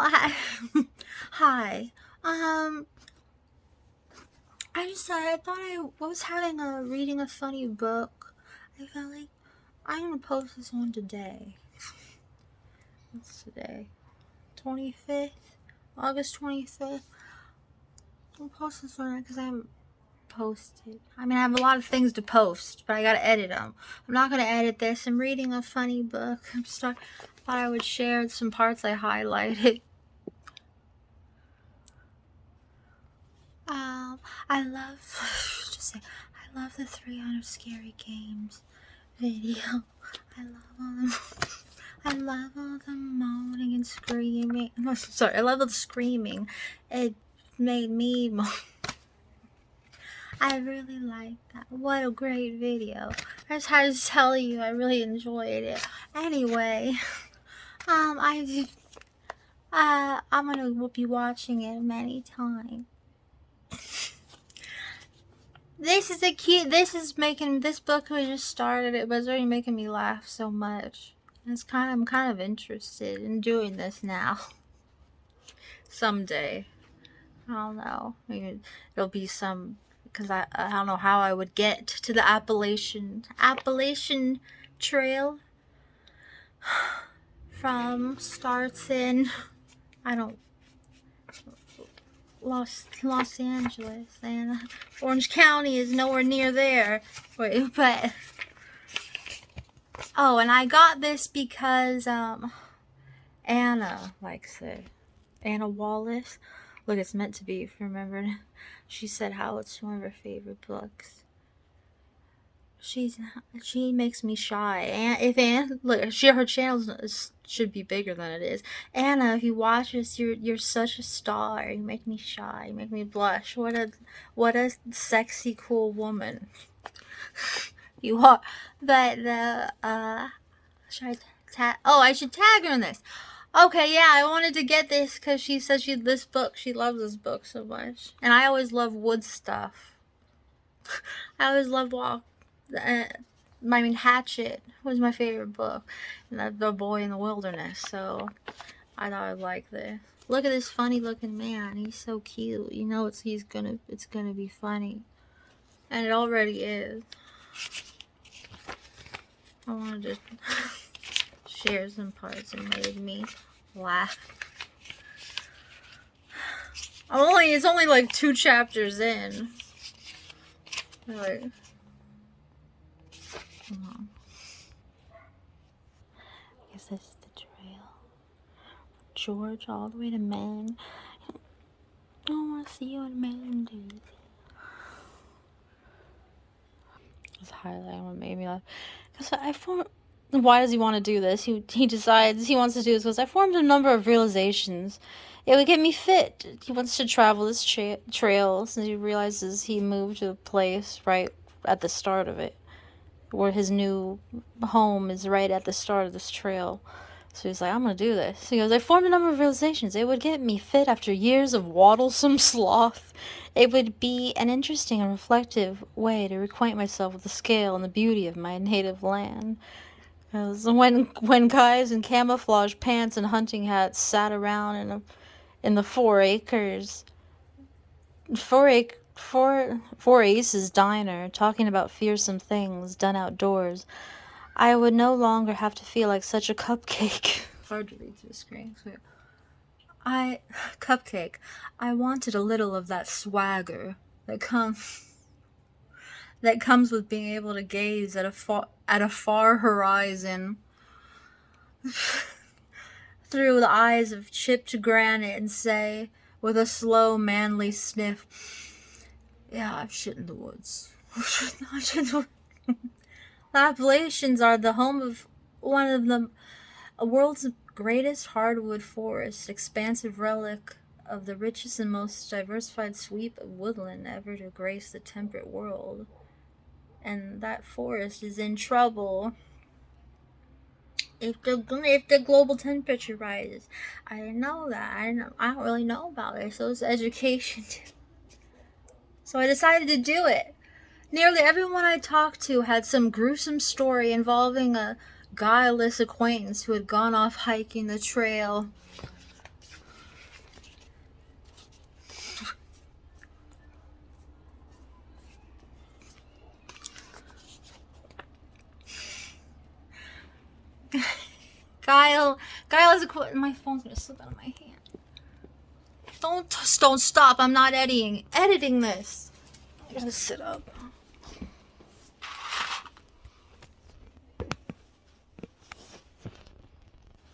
Hi. Hi. Um, I thought I was having a reading a funny book. I felt like I'm gonna post this one today. What's today? 25th? August 25th? I'll post this one because I haven't posted. I mean, I have a lot of things to post, but I gotta edit them. I'm not gonna edit this. I'm reading a funny book. Thought I would share some parts I highlighted. I love, just say, I love the 300 Scary Games video. I love all them. I love all the moaning and screaming. No, sorry, I love all the screaming. It made me moan. I really like that. What a great video. I just had to tell you I really enjoyed it. Anyway, I'm gonna be watching it many times. This book we just started it, but it's already making me laugh so much. I'm kind of interested in doing this now. Someday. I don't know. Maybe it'll be because I don't know how I would get to the Appalachian Trail from starts in, I don't, Los Angeles, and Orange County is nowhere near there. Wait, but oh, and I got this because Anna likes it. Anna Wallace. Look, it's meant to be, if you remember. She said how it's one of her favorite books. She makes me shy. And look, her channel should be bigger than it is. Anna, if you watch this, you're such a star. You make me shy. You make me blush. What a sexy, cool woman you are. But should I tag? Oh, I should tag her in this. Okay, yeah, I wanted to get this because she said she loves this book so much. And I always love wood stuff. I always loved Hatchet was my favorite book. And The Boy in the Wilderness, so I thought I'd like this. Look at this funny looking man. He's so cute. You know it's gonna be funny. And it already is. I wanted to share some parts that made me laugh. It's only like 2 chapters in. Like, come on. Is this the trail? George all the way to Maine. I want to see you in Maine, dude. Just highlighting what made me laugh. Why does he want to do this? He decides he wants to do this because I formed a number of realizations. It would get me fit. He wants to travel this trail since he realizes he moved to a place right at the start of it, where his new home is right at the start of this trail. So he's like, I'm going to do this. He goes, I formed a number of realizations. It would get me fit after years of waddlesome sloth. It would be an interesting and reflective way to reacquaint myself with the scale and the beauty of my native land. Because when guys in camouflage pants and hunting hats sat around in the 4 Aces diner talking about fearsome things done outdoors, I would no longer have to feel like such a cupcake. Hard to read through the screen. Cupcake. I wanted a little of that swagger that comes with being able to gaze at a far horizon through the eyes of chipped granite and say, with a slow, manly sniff, yeah, I've shit in the woods. The Appalachians are the home of one of the world's greatest hardwood forests, expansive relic of the richest and most diversified sweep of woodland ever to grace the temperate world. And that forest is in trouble if the global temperature rises. I didn't know that. I don't really know about it, so it's education. So I decided to do it. Nearly everyone I talked to had some gruesome story involving a guileless acquaintance who had gone off hiking the trail Kyle is a my phone's gonna slip out of my hand. Don't stop. I'm not editing this. I gotta sit up.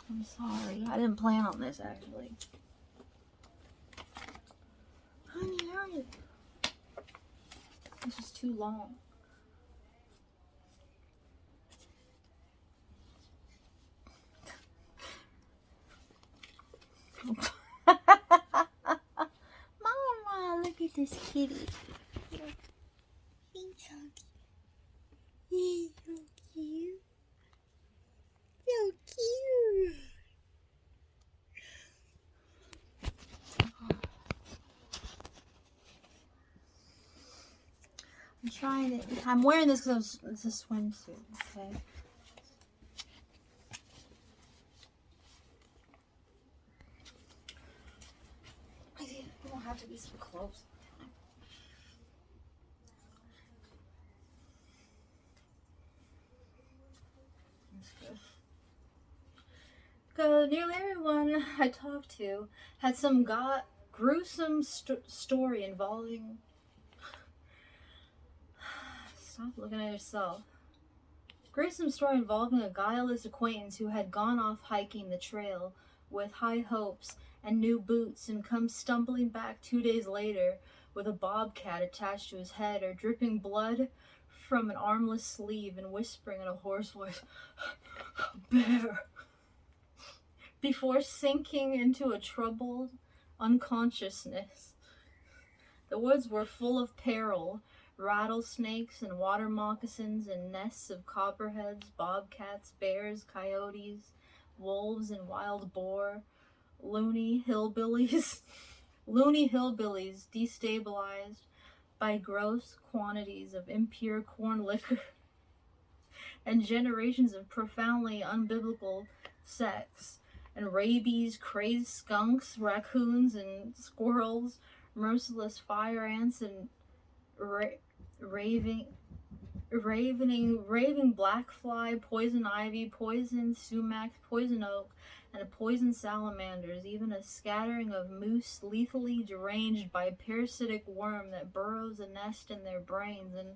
I'm sorry. I didn't plan on this actually. Honey, this is too long. Mama, look at this kitty. He's so cute. He's so cute. So cute. I'm wearing this because it's a swimsuit, okay? You don't have to be so close. That's good. Because nearly everyone I talked to had some gruesome story involving... Stop looking at yourself. Gruesome story involving a guileless acquaintance who had gone off hiking the trail with high hopes and new boots and come stumbling back 2 days later with a bobcat attached to his head or dripping blood from an armless sleeve and whispering in a hoarse voice, "Bear," before sinking into a troubled unconsciousness. The woods were full of peril. Rattlesnakes and water moccasins and nests of copperheads, bobcats, bears, coyotes, wolves and wild boar, loony hillbillies destabilized by gross quantities of impure corn liquor and generations of profoundly unbiblical sex, and rabies, crazed skunks, raccoons and squirrels, merciless fire ants and raving black fly, poison ivy, poison sumac, poison oak, and poison salamanders, even a scattering of moose lethally deranged by a parasitic worm that burrows a nest in their brains and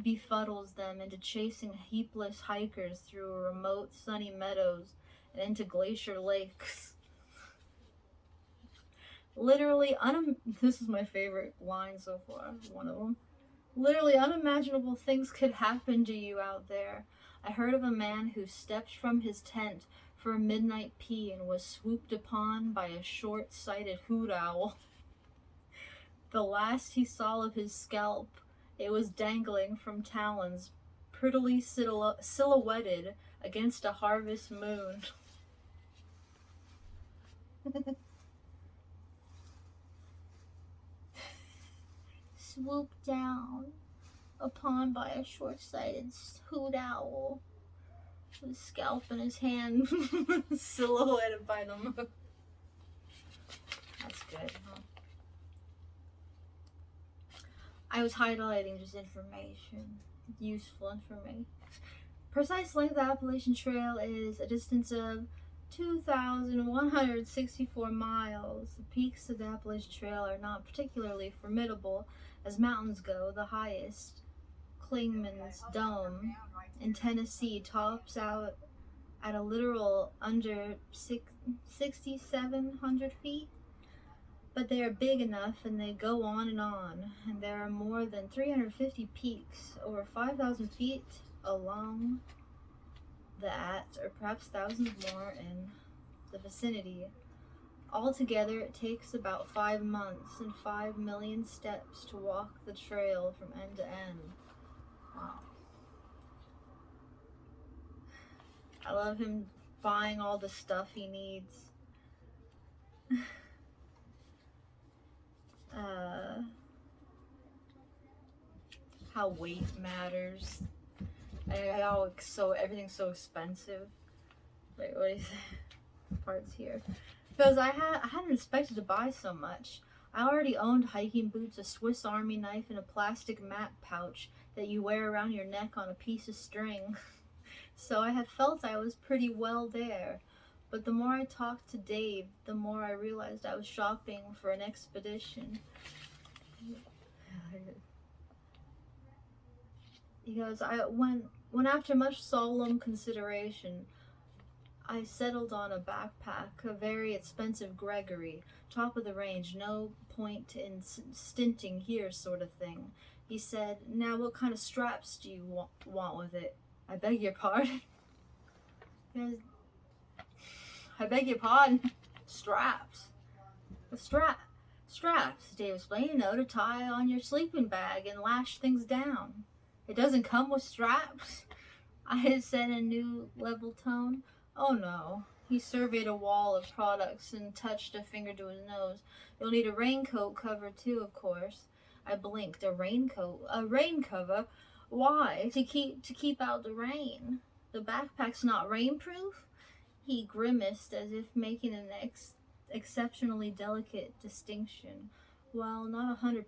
befuddles them into chasing heapless hikers through remote sunny meadows and into glacier lakes. Literally, this is my favorite line so far, one of them. Literally unimaginable things could happen to you out there. I heard of a man who stepped from his tent for a midnight pee and was swooped upon by a short-sighted hoot owl. The last he saw of his scalp, it was dangling from talons, prettily silhouetted against a harvest moon. Swooped down upon by a short-sighted hoot owl with a scalp in his hand, silhouetted by the moon. That's good, huh? I was highlighting just information, useful information. Precise length of the Appalachian Trail is a distance of 2,164 miles. The peaks of the Appalachian Trail are not particularly formidable as mountains go. The highest, Clingman's Dome in Tennessee, tops out at a literal under 6,700 feet. But they are big enough and they go on, and there are more than 350 peaks, over 5,000 feet along that, or perhaps thousands more in the vicinity. Altogether, it takes about 5 months and 5 million steps to walk the trail from end to end. Wow. I love him buying all the stuff he needs. How weight matters. How everything's so expensive. Wait, what do you think? Parts here. Because I hadn't expected to buy so much. I already owned hiking boots, a Swiss Army knife, and a plastic map pouch that you wear around your neck on a piece of string. So I had felt I was pretty well there. But the more I talked to Dave, the more I realized I was shopping for an expedition. He goes, when after much solemn consideration, I settled on a backpack, a very expensive Gregory, top of the range, no point in stinting here sort of thing. He said, now what kind of straps do you want with it? I beg your pardon? I beg your pardon? Straps. Straps, Dave explained, to tie on your sleeping bag and lash things down. It doesn't come with straps? I had said in a new level tone. Oh no. He surveyed a wall of products and touched a finger to his nose. You'll need a raincoat cover too, of course. I blinked. A raincoat? A rain cover? Why? To keep out the rain. The backpack's not rainproof? He grimaced as if making an exceptionally delicate distinction. Well, not 100%.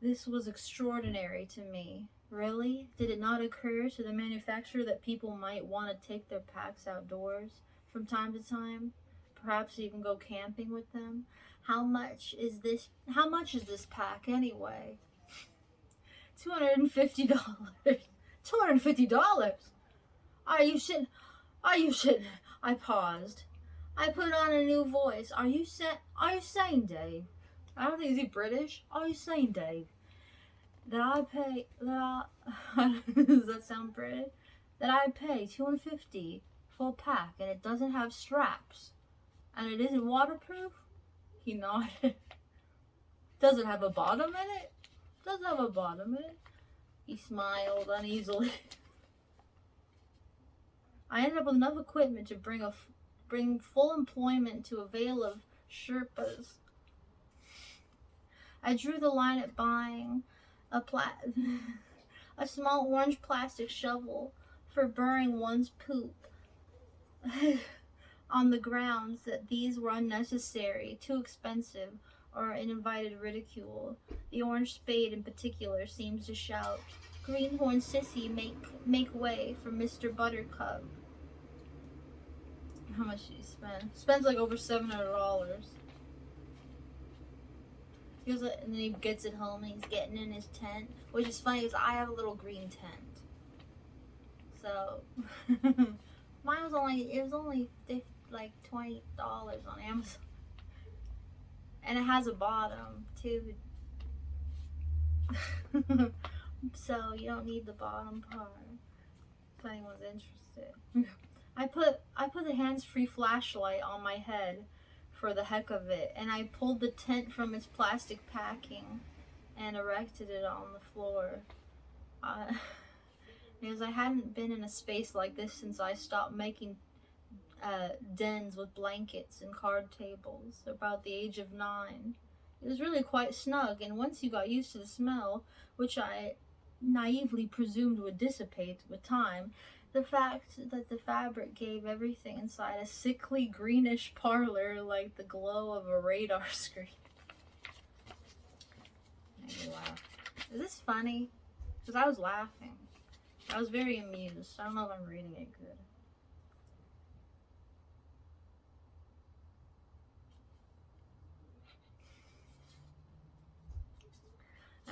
This was extraordinary to me. Really? Did it not occur to the manufacturer that people might want to take their packs outdoors from time to time? Perhaps even go camping with them? How much is this pack anyway? $250. $250? Are you shitting? I paused. I put on a new voice. Are you saying, Dave? I don't think, is he British? Are you saying, Dave, that I pay, does that sound British? That I pay $250 for a pack and it doesn't have straps and it isn't waterproof? He nodded. Does it have a bottom in it? Doesn't have a bottom in it. He smiled uneasily. I ended up with enough equipment to bring full employment to a veil of Sherpas. I drew the line at buying a small orange plastic shovel for burying one's poop on the grounds that these were unnecessary, too expensive, or invited ridicule. The orange spade in particular seems to shout, Greenhorn Sissy, make way for Mr. Buttercup. How much did he spend? Spends like over $700. He goes, and then he gets it home and he's getting in his tent, which is funny because I have a little green tent. So mine was only like $20 on Amazon, and it has a bottom too. So you don't need the bottom part if anyone's interested. I put the hands-free flashlight on my head for the heck of it, and I pulled the tent from its plastic packing and erected it on the floor. Because I hadn't been in a space like this since I stopped making dens with blankets and card tables about the age of 9. It was really quite snug, and once you got used to the smell, which I naively presumed would dissipate with time, the fact that the fabric gave everything inside a sickly greenish parlor like the glow of a radar screen. Made me laugh. Is this funny? Because I was laughing. I was very amused. I don't know if I'm reading it good.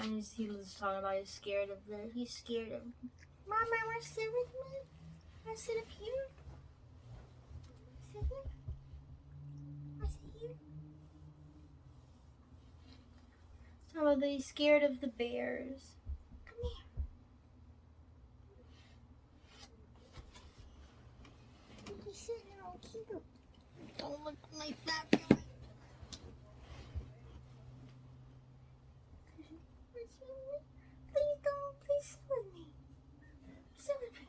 And he was talking about he's scared of. Mama, want to sit with me? Want to sit up here? Sit here? Want to sit here? Talking about that he's scared of the bears. Come here. He's sitting all cute. Don't look like that, Billy. Please don't. Please sit with me. Sit with me.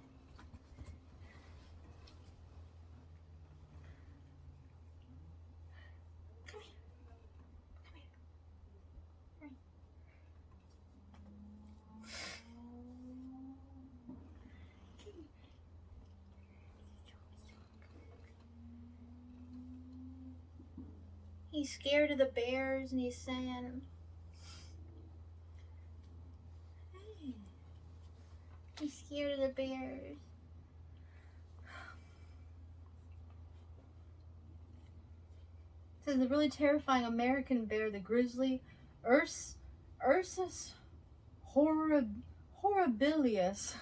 Come here. Come here. He's scared of the bears and he's saying, I'm scared of the bears. It says the really terrifying American bear, the grizzly Ursus horribilis,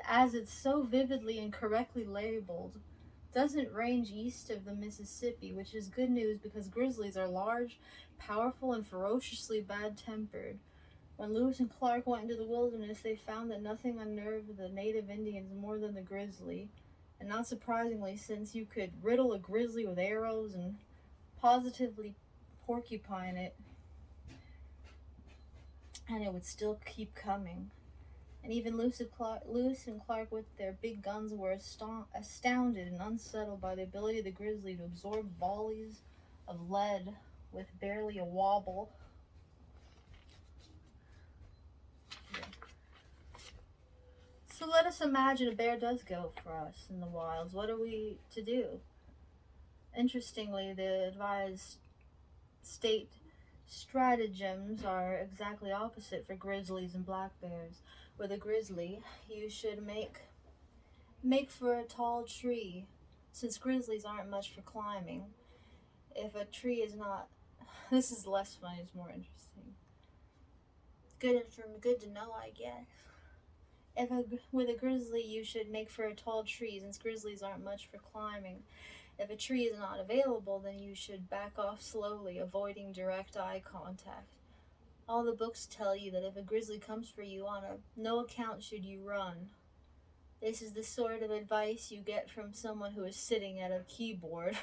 as it's so vividly and correctly labeled, doesn't range east of the Mississippi, which is good news because grizzlies are large, powerful, and ferociously bad-tempered. When Lewis and Clark went into the wilderness, they found that nothing unnerved the native Indians more than the grizzly. And not surprisingly, since you could riddle a grizzly with arrows and positively porcupine it, and it would still keep coming. And even Lewis and Clark with their big guns were astounded and unsettled by the ability of the grizzly to absorb volleys of lead with barely a wobble. So let us imagine a bear does go for us in the wilds. What are we to do? Interestingly, the advised state stratagems are exactly opposite for grizzlies and black bears. With a grizzly, you should make for a tall tree, since grizzlies aren't much for climbing. If a tree is not, this is less funny, it's more interesting. Good to know, I guess. With a grizzly, you should make for a tall tree, since grizzlies aren't much for climbing. If a tree is not available, then you should back off slowly, avoiding direct eye contact. All the books tell you that if a grizzly comes for you, on no account should you run. This is the sort of advice you get from someone who is sitting at a keyboard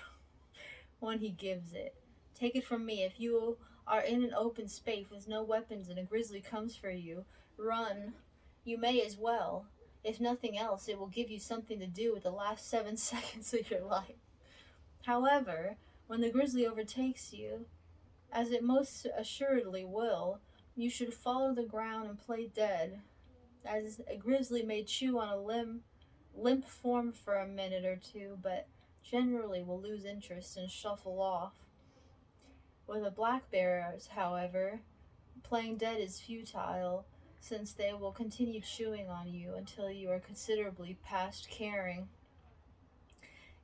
when he gives it. Take it from me, if you are in an open space with no weapons and a grizzly comes for you, run. You may as well. If nothing else, it will give you something to do with the last 7 seconds of your life. However, when the grizzly overtakes you, as it most assuredly will, you should follow the ground and play dead, as a grizzly may chew on a limp form for a minute or two, but generally will lose interest and shuffle off. With the black bears, however, playing dead is futile, since they will continue chewing on you until you are considerably past caring.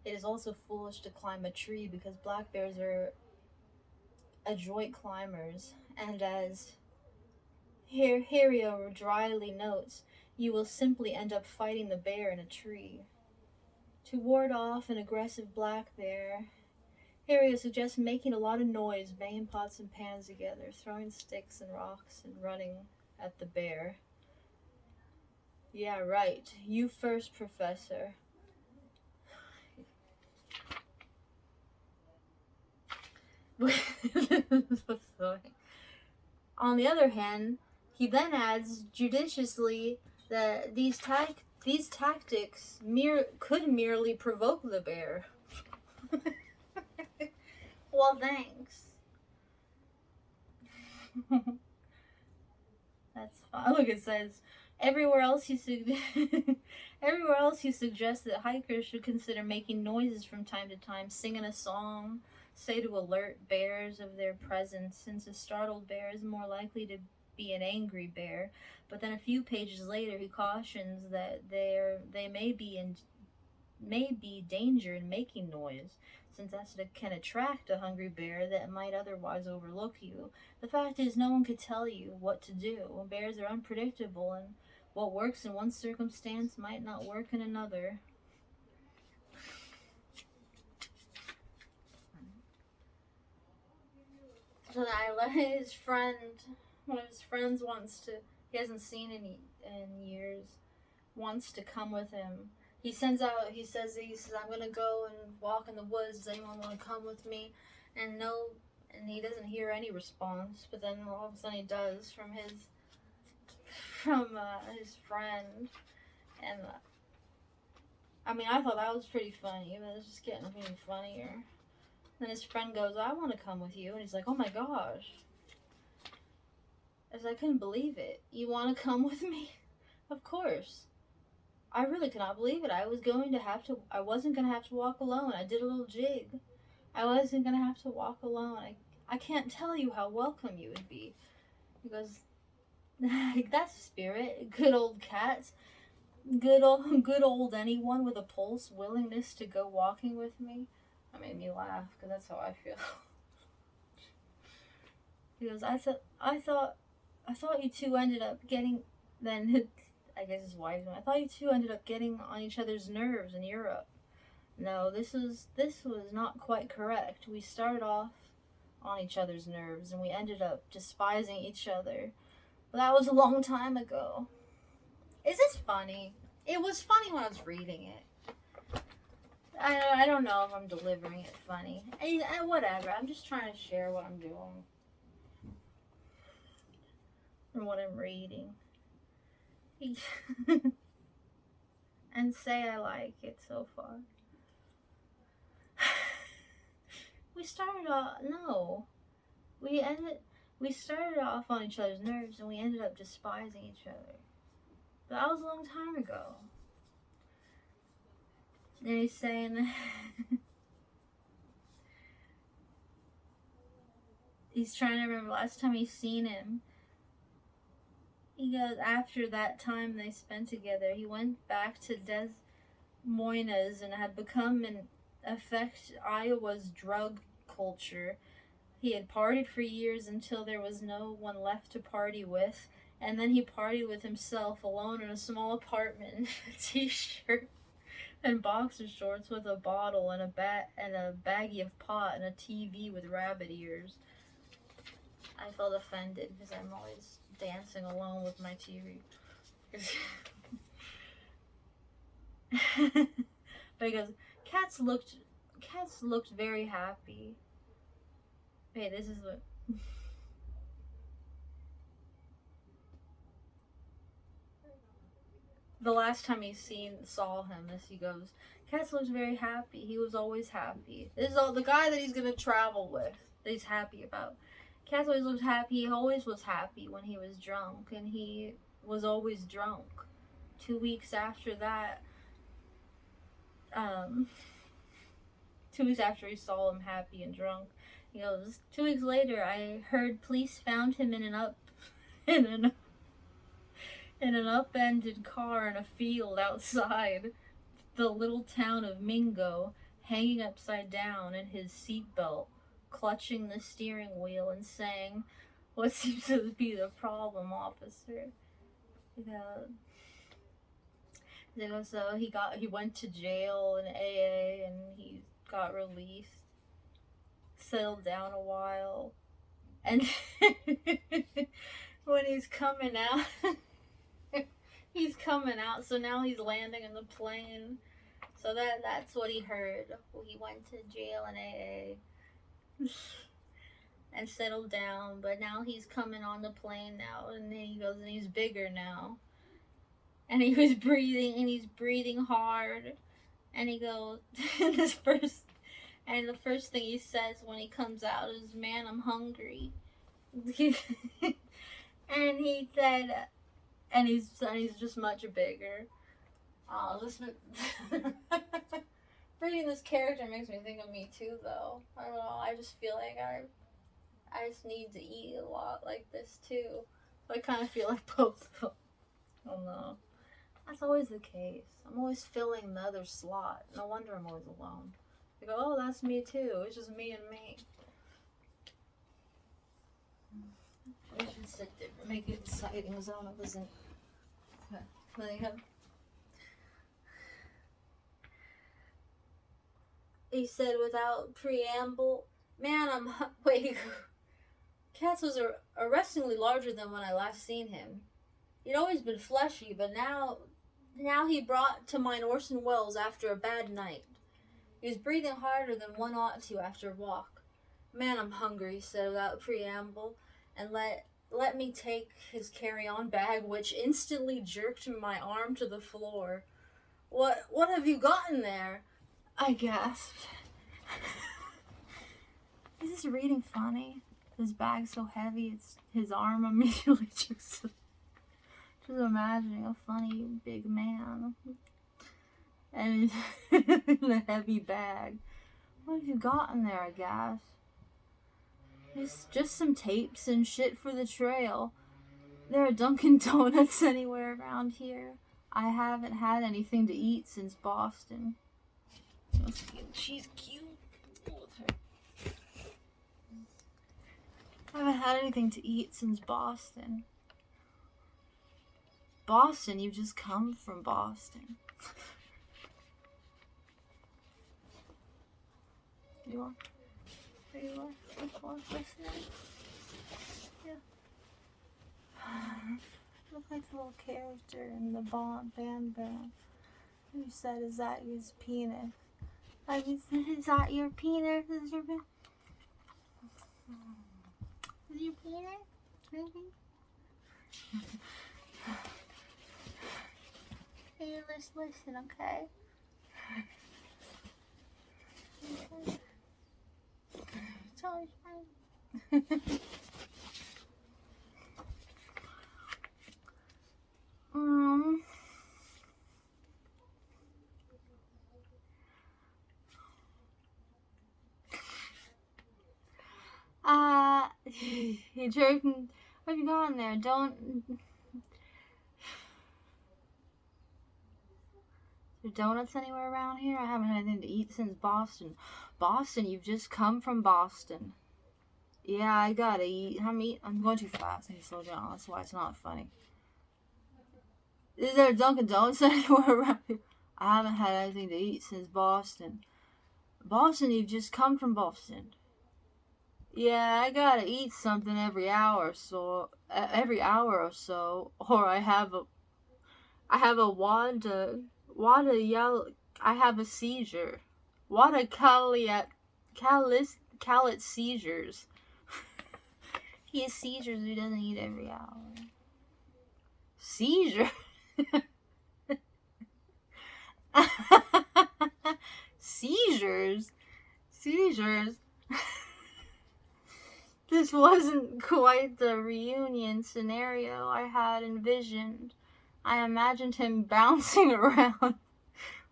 It is also foolish to climb a tree because black bears are adroit climbers, and as Hario dryly notes, you will simply end up fighting the bear in a tree. To ward off an aggressive black bear, Hario suggests making a lot of noise, banging pots and pans together, throwing sticks and rocks, and running at the bear. Yeah, right. You first, Professor. On the other hand, he then adds judiciously that these tactics could merely provoke the bear. Well, thanks. That's fine. Look, it says everywhere else you suggest that hikers should consider making noises from time to time, singing a song, say to alert bears of their presence, since a startled bear is more likely to be an angry bear. But then a few pages later, he cautions that they may be danger in making noise, since that can attract a hungry bear that might otherwise overlook you. The fact is, no one could tell you what to do. Bears are unpredictable, and what works in one circumstance might not work in another. So I let one of his friends he hasn't seen in years, wants to come with him. He says, I'm going to go and walk in the woods. Does anyone want to come with me? And he doesn't hear any response, but then all of a sudden he does from his friend. And I thought that was pretty funny, but it's just getting even funnier. Then his friend goes, I want to come with you. And he's like, oh my gosh. I couldn't believe it. You want to come with me? Of course. I really could not believe it. I wasn't going to have to walk alone. I did a little jig. I wasn't going to have to walk alone. I can't tell you how welcome you would be. He goes, that's a spirit. Good old cats. good old anyone with a pulse willingness to go walking with me. That made me laugh because that's how I feel. He goes, I thought you two ended up getting. Then I guess his wife. I thought you two ended up getting on each other's nerves in Europe. No, this was not quite correct. We started off on each other's nerves and we ended up despising each other. But that was a long time ago. Is this funny? It was funny when I was reading it. I don't know if I'm delivering it funny. Whatever. I'm just trying to share what I'm doing and what I'm reading. And say I like it so far. We started off on each other's nerves and we ended up despising each other. But that was a long time ago. And he's saying he's trying to remember last time he's seen him. He goes, after that time they spent together, he went back to Des Moines and had become in effect Iowa's drug culture. He had partied for years until there was no one left to party with, and then he partied with himself alone in a small apartment in a t-shirt and boxer shorts with a bottle and a baggie of pot and a TV with rabbit ears. I felt offended because I'm always dancing alone with my TV. But he goes, cats looked very happy. Wait, this is what the last time saw him, as he goes, Cats looked very happy. He was always happy. This is all the guy that he's gonna travel with, that he's happy about. Cats always looked happy. He always was happy when he was drunk, and he was always drunk. 2 weeks after that, 2 weeks after he saw him happy and drunk, he goes, 2 weeks later, I heard police found him in an upended car in a field outside the little town of Mingo, hanging upside down in his seatbelt, clutching the steering wheel and saying, "What seems to be the problem, officer?" So he went to jail in AA and he got released, settled down a while, and when he's coming out, so now he's landing in the plane. So that's what he heard. He went to jail in AA and settled down, but now he's coming on the plane now, and then he goes, and he's bigger now. And he's breathing hard, and he goes, the first thing he says when he comes out is, "Man, I'm hungry." And he said, and he's just much bigger. Reading this character makes me think of me too, though. I don't know. I just feel like I just need to eat a lot like this too. So I kind of feel like both of them. I don't know. That's always the case. I'm always filling the other slot. No wonder I'm always alone. I go, oh, that's me too. It's just me and me. I should sit there and make it exciting so it doesn't. He said without preamble, "Man, wait." Cats was arrestingly larger than when I last seen him. He'd always been fleshy, but now he brought to mind Orson Welles after a bad night. He was breathing harder than one ought to after a walk. "Man, I'm hungry," he said without preamble, and let me take his carry-on bag, which instantly jerked my arm to the floor. What have you got in there?" I gasped. Is this reading funny? His bag's so heavy, it's his arm immediately just imagining a funny big man and a heavy bag. "What have you got in there?" I gasped. "It's just some tapes and shit for the trail. There are Dunkin' Donuts anywhere around here?" I haven't had anything to eat since Boston. She's cute. I haven't had anything to eat since Boston. Boston, you just come from Boston. You are? There you are. Listening? Yeah. Look like the little character in the band. Who said, is that his penis? Like, is that your penis? Is your penis? Is your penis? Maybe? Hey, let's listen, okay? Okay. It's always fine. You joking? What have you got in there? Don't. Is there donuts anywhere around here? I haven't had anything to eat since Boston. Boston, you've just come from Boston. Yeah, I gotta eat. I'm going too fast. I need to slow down. That's why it's not funny. Is there a Dunkin' Donuts anywhere around here? I haven't had anything to eat since Boston. Boston, you've just come from Boston. Yeah, I gotta eat something every hour or so, or I have a Wanda yell. I have a seizure. Wanda Calit seizures. He has seizures. He doesn't eat every hour. Seizure. Seizures. This wasn't quite the reunion scenario I had envisioned. I imagined him bouncing around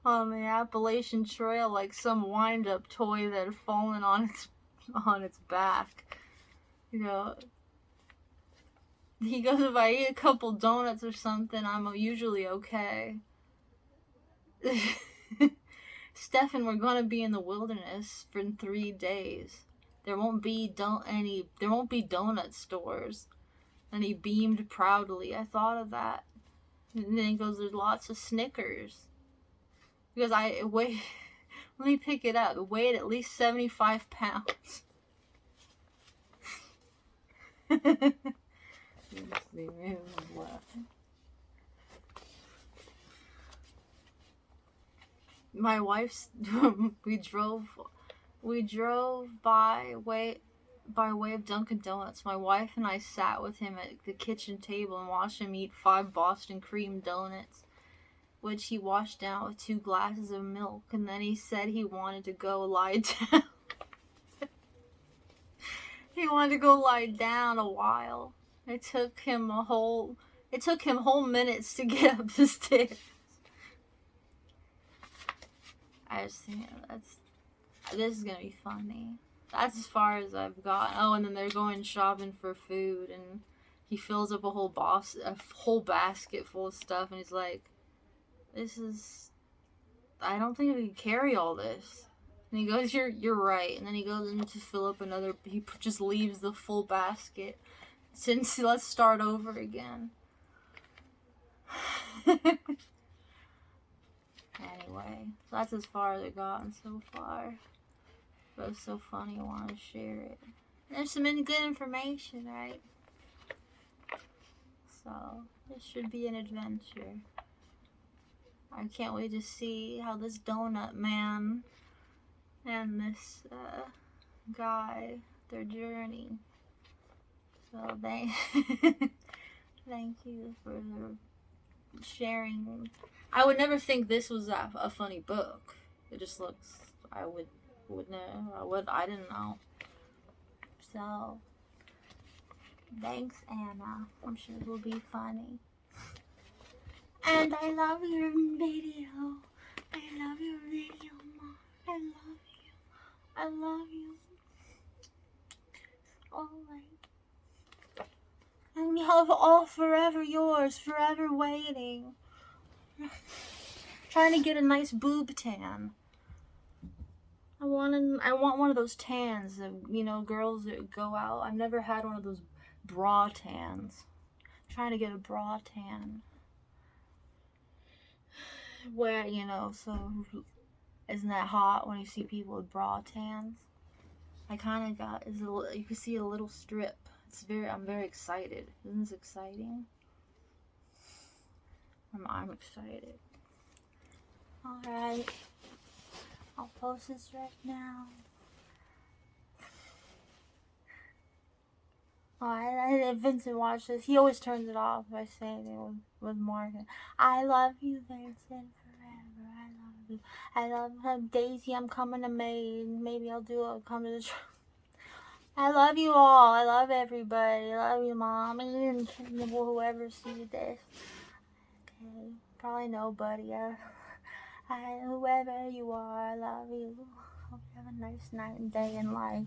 on the Appalachian Trail like some wind-up toy that had fallen on its back. You know, he goes, if I eat a couple donuts or something, I'm usually okay. Stefan, we're gonna be in the wilderness for 3 days. There won't be donut stores. And he beamed proudly. I thought of that. And then he goes, there's lots of Snickers. Because I weigh, let me pick it up. It weighed at least 75 pounds. My wife's, we drove by way of Dunkin' Donuts. My wife and I sat with him at the kitchen table and watched him eat 5 Boston cream donuts, which he washed down with 2 glasses of milk, and then he said he wanted to go lie down. He wanted to go lie down a while. It took him whole minutes to get up the stairs. I just think this is gonna be funny. That's as far as I've got. Oh, and then they're going shopping for food, and he fills up a whole basket full of stuff, and he's like, I don't think I can carry all this. And he goes, you're right. And then he goes in to fill up another, he just leaves the full basket. Since let's start over again. Anyway, so that's as far as I've gotten so far. But it's so funny, I want to share it. There's some good information, right? So, this should be an adventure. I can't wait to see how this donut man and this guy, their journey. So, thank you for sharing. I would never think this was a funny book. It just looks, I didn't know. So, thanks, Anna. I'm sure it will be funny. And I love your video. I love your video, Mom. I love you. I love you. Alright. And we have all forever yours, forever waiting. Trying to get a nice boob tan. I want one of those tans that, you know, girls that go out. I've never had one of those bra tans. Trying to get a bra tan. Where, you know, so isn't that hot when you see people with bra tans? I kind of got, you can see a little strip. I'm very excited. Isn't this exciting? I'm excited. Alright. I'll post this right now. If Vincent watched this, he always turns it off by saying it with Morgan. I love you, Vincent, forever. I love you. I love Daisy. I'm coming to Maine. Maybe I'll come to the show. I love you all. I love everybody. I love you, Mommy, and whoever sees this. Okay, probably nobody. Whoever you are, I love you. Hope you have a nice night and day in life.